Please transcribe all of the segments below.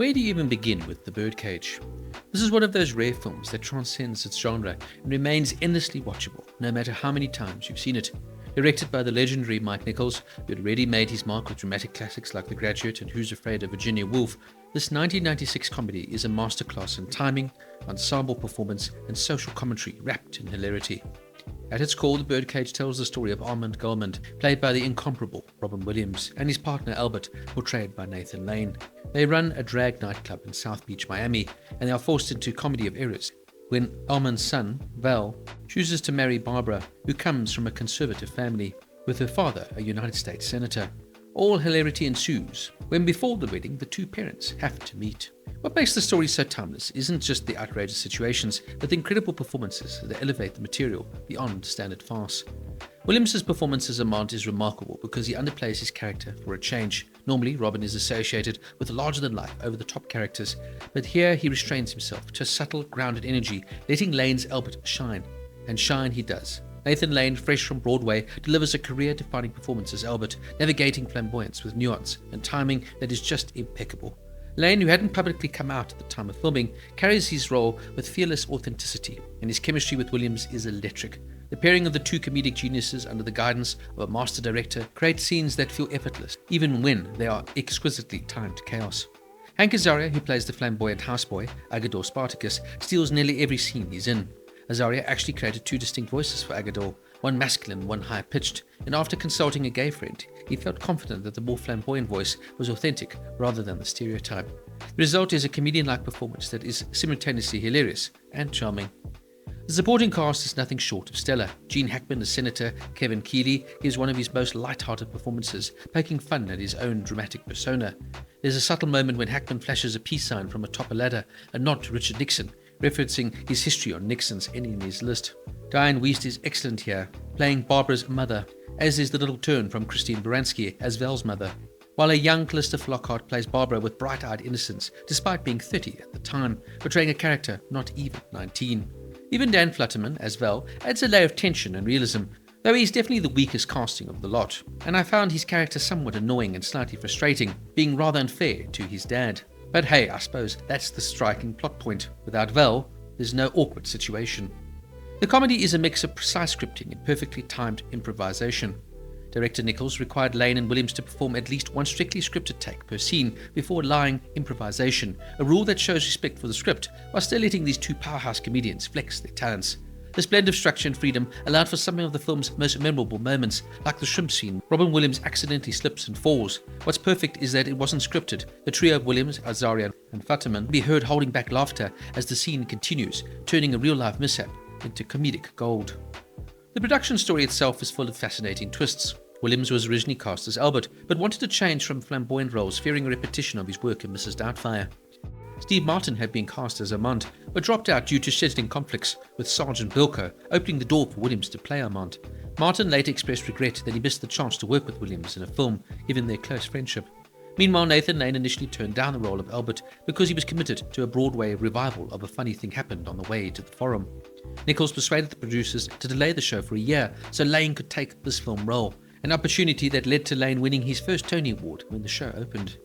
Where do you even begin with The Birdcage? This is one of those rare films that transcends its genre and remains endlessly watchable, no matter how many times you've seen it. Directed by the legendary Mike Nichols, who had already made his mark with dramatic classics like The Graduate and Who's Afraid of Virginia Woolf, this 1996 comedy is a masterclass in timing, ensemble performance, and social commentary wrapped in hilarity. At its core, The Birdcage tells the story of Armand Goldman, played by the incomparable Robin Williams, and his partner Albert, portrayed by Nathan Lane. They run a drag nightclub in South Beach, Miami, and they are forced into comedy of errors when Armand's son, Val, chooses to marry Barbara, who comes from a conservative family, with her father a United States Senator. All hilarity ensues when before the wedding the two parents have to meet. What makes the story so timeless isn't just the outrageous situations, but the incredible performances that elevate the material beyond standard farce. Williams' performance as Armand is remarkable because he underplays his character for a change. Normally, Robin is associated with larger-than-life, over-the-top characters, but here he restrains himself to a subtle, grounded energy, letting Lane's Albert shine. And shine he does. Nathan Lane, fresh from Broadway, delivers a career-defining performance as Albert, navigating flamboyance with nuance and timing that is just impeccable. Lane, who hadn't publicly come out at the time of filming, carries his role with fearless authenticity, and his chemistry with Williams is electric. The pairing of the two comedic geniuses under the guidance of a master director creates scenes that feel effortless, even when they are exquisitely timed chaos. Hank Azaria, who plays the flamboyant houseboy, Agador Spartacus, steals nearly every scene he's in. Azaria actually created two distinct voices for Agador, one masculine, one high-pitched, and after consulting a gay friend, he felt confident that the more flamboyant voice was authentic rather than the stereotype. The result is a comedian-like performance that is simultaneously hilarious and charming. The supporting cast is nothing short of stellar. Gene Hackman as Senator Kevin Keeley gives one of his most light-hearted performances, poking fun at his own dramatic persona. There's a subtle moment when Hackman flashes a peace sign from atop a ladder, a nod to Richard Nixon, referencing his history on Nixon's enemies list. Diane Wiest is excellent here, playing Barbara's mother, as is the little turn from Christine Baranski as Val's mother, while a young Calista Flockhart plays Barbara with bright-eyed innocence, despite being 30 at the time, portraying a character not even 19. Even Dan Flutterman, as Val, adds a layer of tension and realism, though he's definitely the weakest casting of the lot, and I found his character somewhat annoying and slightly frustrating, being rather unfair to his dad. But hey, I suppose that's the striking plot point. Without Val, there's no awkward situation. The comedy is a mix of precise scripting and perfectly timed improvisation. Director Nichols required Lane and Williams to perform at least one strictly scripted take per scene before allowing improvisation, a rule that shows respect for the script while still letting these two powerhouse comedians flex their talents. This blend of structure and freedom allowed for some of the film's most memorable moments, like the shrimp scene. Robin Williams accidentally slips and falls. What's perfect is that it wasn't scripted. The trio of Williams, Azaria, and Futterman be heard holding back laughter as the scene continues, turning a real-life mishap into comedic gold. The production story itself is full of fascinating twists. Williams was originally cast as Albert, but wanted to change from flamboyant roles, fearing a repetition of his work in Mrs. Doubtfire. Steve Martin had been cast as Armand, but dropped out due to scheduling conflicts with Sergeant Bilko, opening the door for Williams to play Armand. Martin later expressed regret that he missed the chance to work with Williams in a film, given their close friendship. Meanwhile, Nathan Lane initially turned down the role of Albert because he was committed to a Broadway revival of A Funny Thing Happened on the way to the Forum. Nichols persuaded the producers to delay the show for a year so Lane could take this film role, an opportunity that led to Lane winning his first Tony Award when the show opened.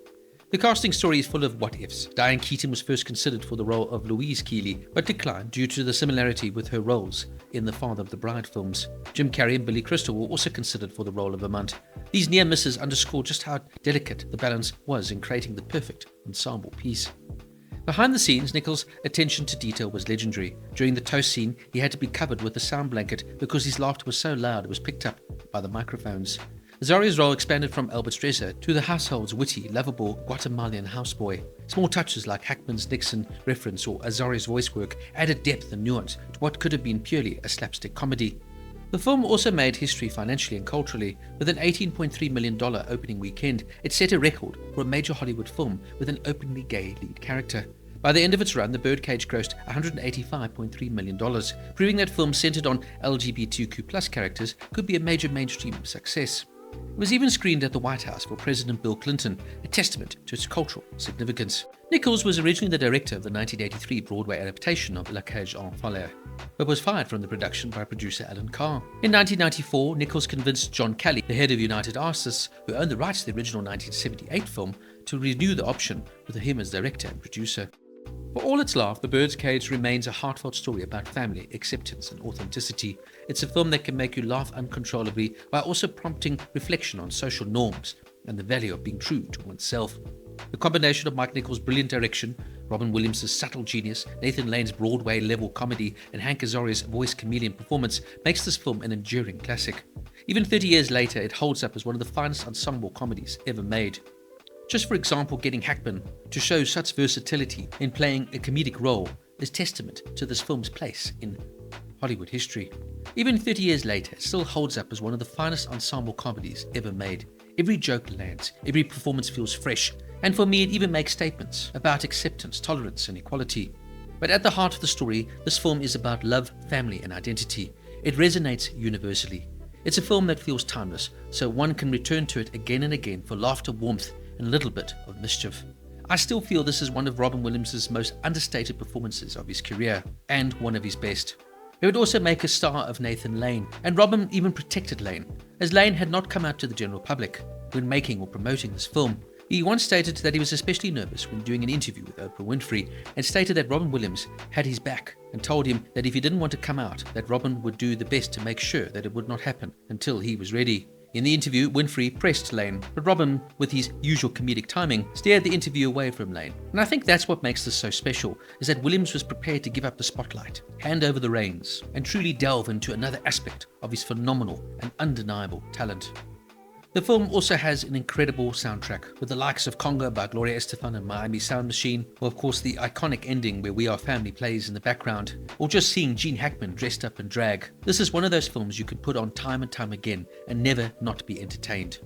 The casting story is full of what-ifs. Diane Keaton was first considered for the role of Louise Keeley, but declined due to the similarity with her roles in the Father of the Bride films. Jim Carrey and Billy Crystal were also considered for the role of Armand. These near misses underscore just how delicate the balance was in creating the perfect ensemble piece. Behind the scenes, Nichols' attention to detail was legendary. During the toast scene, he had to be covered with a sound blanket because his laughter was so loud it was picked up by the microphones. Azaria's role expanded from Albert's dresser to the household's witty, lovable Guatemalan houseboy. Small touches like Hackman's Nixon reference or Azaria's voice work added depth and nuance to what could have been purely a slapstick comedy. The film also made history financially and culturally. With an $18.3 million opening weekend, it set a record for a major Hollywood film with an openly gay lead character. By the end of its run, The Birdcage grossed $185.3 million, proving that films centered on LGBTQ+ characters could be a major mainstream success. It was even screened at the White House for President Bill Clinton, a testament to its cultural significance. Nichols was originally the director of the 1983 Broadway adaptation of La Cage aux Folles, but was fired from the production by producer Alan Carr. In 1994, Nichols convinced John Kelly, the head of United Artists, who owned the rights to the original 1978 film, to renew the option with him as director and producer. For all its laugh, The Birdcage remains a heartfelt story about family, acceptance and authenticity. It's a film that can make you laugh uncontrollably while also prompting reflection on social norms and the value of being true to oneself. The combination of Mike Nichols' brilliant direction, Robin Williams' subtle genius, Nathan Lane's Broadway-level comedy, and Hank Azaria's voice chameleon performance makes this film an enduring classic. Even 30 years later, it holds up as one of the finest ensemble comedies ever made. Just for example, getting Hackman to show such versatility in playing a comedic role is testament to this film's place in Hollywood history. Even 30 years later, it still holds up as one of the finest ensemble comedies ever made. Every joke lands, every performance feels fresh, and for me it even makes statements about acceptance, tolerance and equality. But at the heart of the story, this film is about love, family and identity. It resonates universally. It's a film that feels timeless, so one can return to it again and again for laughter, warmth and a little bit of mischief. I still feel this is one of Robin Williams' most understated performances of his career, and one of his best. It would also make a star of Nathan Lane, and Robin even protected Lane, as Lane had not come out to the general public when making or promoting this film. He once stated that he was especially nervous when doing an interview with Oprah Winfrey, and stated that Robin Williams had his back and told him that if he didn't want to come out, that Robin would do the best to make sure that it would not happen until he was ready. In the interview, Winfrey pressed Lane, but Robin, with his usual comedic timing, steered the interview away from Lane. And I think that's what makes this so special, is that Williams was prepared to give up the spotlight, hand over the reins, and truly delve into another aspect of his phenomenal and undeniable talent. The film also has an incredible soundtrack, with the likes of Conga by Gloria Estefan and Miami Sound Machine, or of course the iconic ending where We Are Family plays in the background, or just seeing Gene Hackman dressed up in drag. This is one of those films you could put on time and time again and never not be entertained.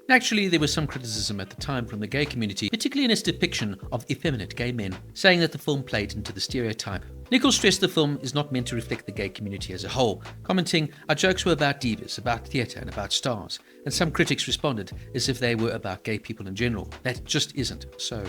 Naturally, there was some criticism at the time from the gay community, particularly in its depiction of effeminate gay men, saying that the film played into the stereotype. Nichols stressed the film is not meant to reflect the gay community as a whole, commenting, "Our jokes were about divas, about theatre and about stars," and some critics responded as if they were about gay people in general. That just isn't so.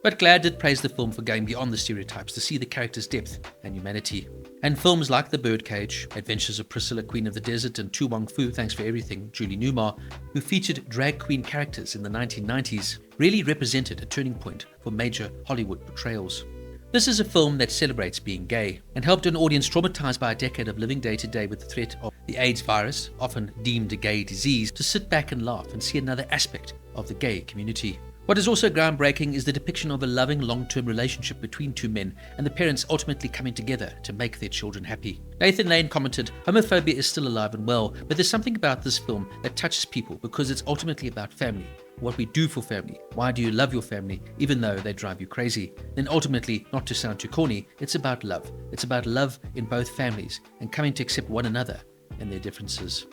But Glad did praise the film for going beyond the stereotypes to see the characters' depth and humanity. And films like The Birdcage, Adventures of Priscilla, Queen of the Desert, and Tu Wong Fu, Thanks for Everything, Julie Newmar, who featured drag queen characters in the 1990s, really represented a turning point for major Hollywood portrayals. This is a film that celebrates being gay and helped an audience traumatized by a decade of living day to day with the threat of the AIDS virus, often deemed a gay disease, to sit back and laugh and see another aspect of the gay community. What is also groundbreaking is the depiction of a loving long-term relationship between two men and the parents ultimately coming together to make their children happy. Nathan Lane commented, "Homophobia is still alive and well, but there's something about this film that touches people because it's ultimately about family. What we do for family. Why do you love your family even though they drive you crazy? Then ultimately, not to sound too corny, it's about love. It's about love in both families and coming to accept one another and their differences."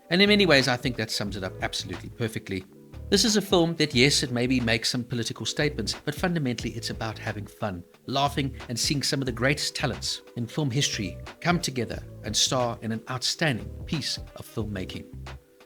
And in many ways, I think that sums it up absolutely perfectly. This is a film that, yes, it maybe makes some political statements, but fundamentally it's about having fun, laughing and seeing some of the greatest talents in film history come together and star in an outstanding piece of filmmaking.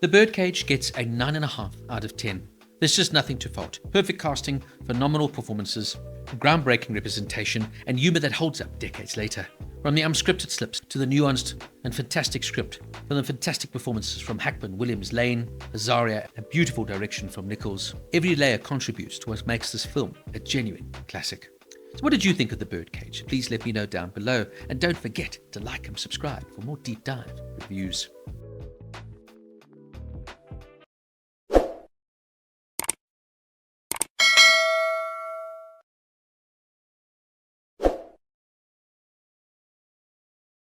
The Birdcage gets a 9.5 out of 10. There's just nothing to fault. Perfect casting, phenomenal performances, groundbreaking representation, and humor that holds up decades later. From the unscripted slips to the nuanced and fantastic script, from the fantastic performances from Hackman, Williams, Lane, Azaria, and beautiful direction from Nichols, every layer contributes to what makes this film a genuine classic. So what did you think of The Birdcage? Please let me know down below, and don't forget to like and subscribe for more deep dive reviews.